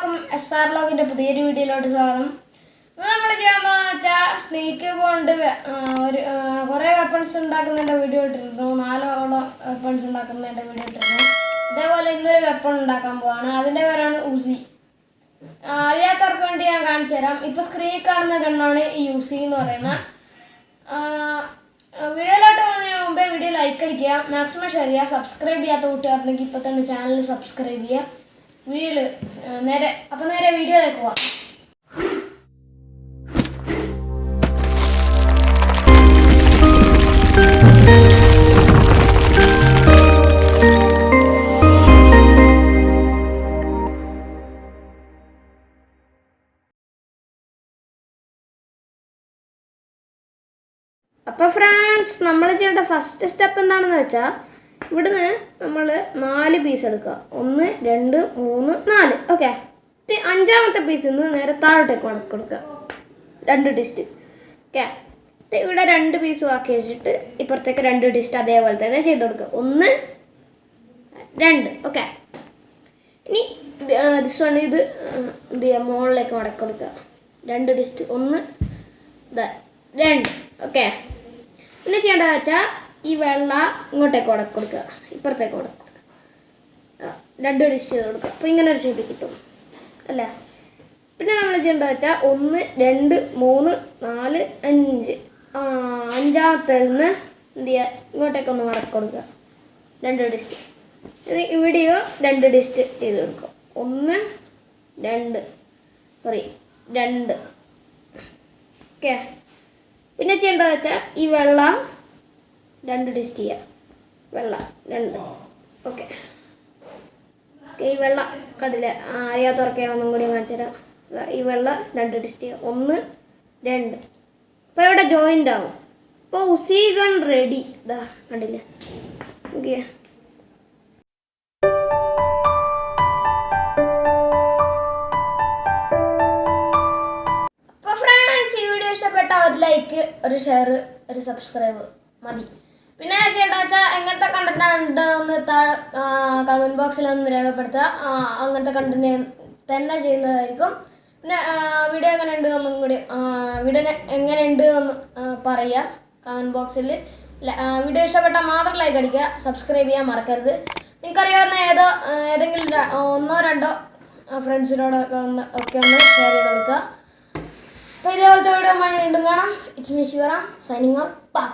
എല്ലാവർക്കും SR ലോഗിന്റെ പുതിയൊരു വീഡിയോയിലോട്ട് സ്വാഗതം. ഇന്ന് നമ്മൾ ചെയ്യാൻ പോകുന്ന സ്നേക്ക് ക്യൂബ് കൊണ്ട് കുറേ വെപ്പൺസ് ഉണ്ടാക്കുന്നതിൻ്റെ വീഡിയോ ഇട്ടിരുന്നു. 4 വെപ്പൺസ് ഉണ്ടാക്കുന്നതിൻ്റെ വീഡിയോ ഇട്ടിരുന്നു. അതേപോലെ ഇന്നൊരു വെപ്പൺ ഉണ്ടാക്കാൻ പോവാണ്. അതിൻ്റെ പേരാണ് ഉസി. അറിയാത്തവർക്ക് വേണ്ടി ഞാൻ കാണിച്ചു തരാം. ഇപ്പോൾ സ്ക്രീനിൽ കാണുന്ന ഗണ്ണാണ് ഈ ഉസി എന്ന് പറയുന്നത്. വീഡിയോയിലോട്ട് പോകുന്നതിന് മുമ്പേ വീഡിയോ ലൈക്ക് അടിക്കുക, മാക്സിമം ഷെയർ ചെയ്യുക. സബ്സ്ക്രൈബ് ചെയ്യാത്ത കൂട്ടുകാരുണ്ടെങ്കിൽ ഇപ്പോൾ തന്നെ ചാനൽ സബ്സ്ക്രൈബ് ചെയ്യുക. നേരെ വീഡിയോയിലേക്ക് പോവാം. അപ്പോൾ ഫ്രണ്ട്സ്, നമ്മൾ ചെയ്യേണ്ട ഫസ്റ്റ് സ്റ്റെപ്പ് എന്താണെന്ന് വെച്ചാൽ, ഇവിടുന്ന് നമ്മൾ 4 പീസ് എടുക്കുക. 1 2 3 4. ഓക്കെ, 5ാമത്തെ പീസിൽ നിന്ന് നേരെ താഴോട്ടേക്ക് കൊടുക്കുക. 2 ഡിസ്റ്റ്. ഓക്കെ, ഇവിടെ 2 പീസ് ആക്കി വെച്ചിട്ട് ഇപ്പുറത്തേക്ക് 2 ഡിസ്റ്റ് അതേപോലെ തന്നെ ചെയ്ത് കൊടുക്കുക. 1 2. ഓക്കെ, ഇനി ഇത് എന്ത് ചെയ്യുക, മുകളിലേക്ക് മടക്കി കൊടുക്കുക. 2 ഡിസ്റ്റ് 1 2. ഓക്കെ, പിന്നെ ചെയ്യേണ്ടത് വെച്ചാൽ ഈ വെള്ള ഇങ്ങോട്ടേക്ക് ഉടക്കി കൊടുക്കുക, ഇപ്പുറത്തേക്ക് ഉടക്കി കൊടുക്കുക. 2 ഡിസ്റ്റ് ചെയ്ത് കൊടുക്കുക. അപ്പോൾ ഇങ്ങനെ ഒരു ഷേപ്പ് കിട്ടും അല്ലേ. പിന്നെ നമ്മൾ ചെയ്യേണ്ടത് വെച്ചാൽ 1 2 3 4 5. 5ാമത്തിൽ നിന്ന് എന്ത് ചെയ്യുക, ഇങ്ങോട്ടേക്കൊന്ന് മടക്കി കൊടുക്കുക. 2 ഡിസ്റ്റ്. ഇവിടെയോ 2 ഡിസ്റ്റ് ചെയ്ത് കൊടുക്കുക. 1 2. ഓക്കെ, പിന്നെ ചെയ്യേണ്ടത് വെച്ചാൽ ഈ വെള്ള 2 ഡിസ്റ്റ് ചെയ്യുക. വെള്ള 2. ഓക്കെ, ഈ വെള്ള കണ്ടില്ല, അറിയാത്തവർക്ക് ഒന്നും കൂടി കാണിച്ചു തരാം. ഈ വെള്ള 2 ഡിസ്റ്റ് ചെയ്യുക. 1 2. അപ്പോൾ ഇവിടെ ജോയിൻ്റ് ആവും. അപ്പോൾ ഉസി ഗൺ റെഡി. ഇതാ കണ്ടില്ല. ഓക്കെ, ഒരു ലൈക്ക്, ഒരു ഷെയർ, ഒരു സബ്സ്ക്രൈബ് മതി. പിന്നെ ചെയ്യേണ്ടത് വെച്ചാൽ എങ്ങനത്തെ കണ്ടന്റ് ഉണ്ടെന്ന് കമൻറ്റ് ബോക്സിൽ ഒന്ന് രേഖപ്പെടുത്തുക. അങ്ങനത്തെ കണ്ടന്റ് തന്നെ ചെയ്യുന്നതായിരിക്കും. പിന്നെ വീഡിയോ എങ്ങനെയുണ്ട് എന്നും കൂടി വീഡിയോ എങ്ങനെയുണ്ട് എന്ന് പറയുക കമൻറ്റ് ബോക്സിൽ. വീഡിയോ ഇഷ്ടപ്പെട്ടാൽ മാത്രം ലൈക്ക് അടിക്കുക, സബ്സ്ക്രൈബ് ചെയ്യാൻ മറക്കരുത്. നിങ്ങൾക്കറിയാവുന്ന ഏതെങ്കിലും 1 2 ഫ്രണ്ട്സിനോടൊക്കെ ഒന്ന് ഷെയർ ചെയ്ത് കൊടുക്കുക. അപ്പോൾ ഇതേപോലത്തെ വീഡിയോ വീണ്ടും കാണാം. It's me Sivaram, signing off. By.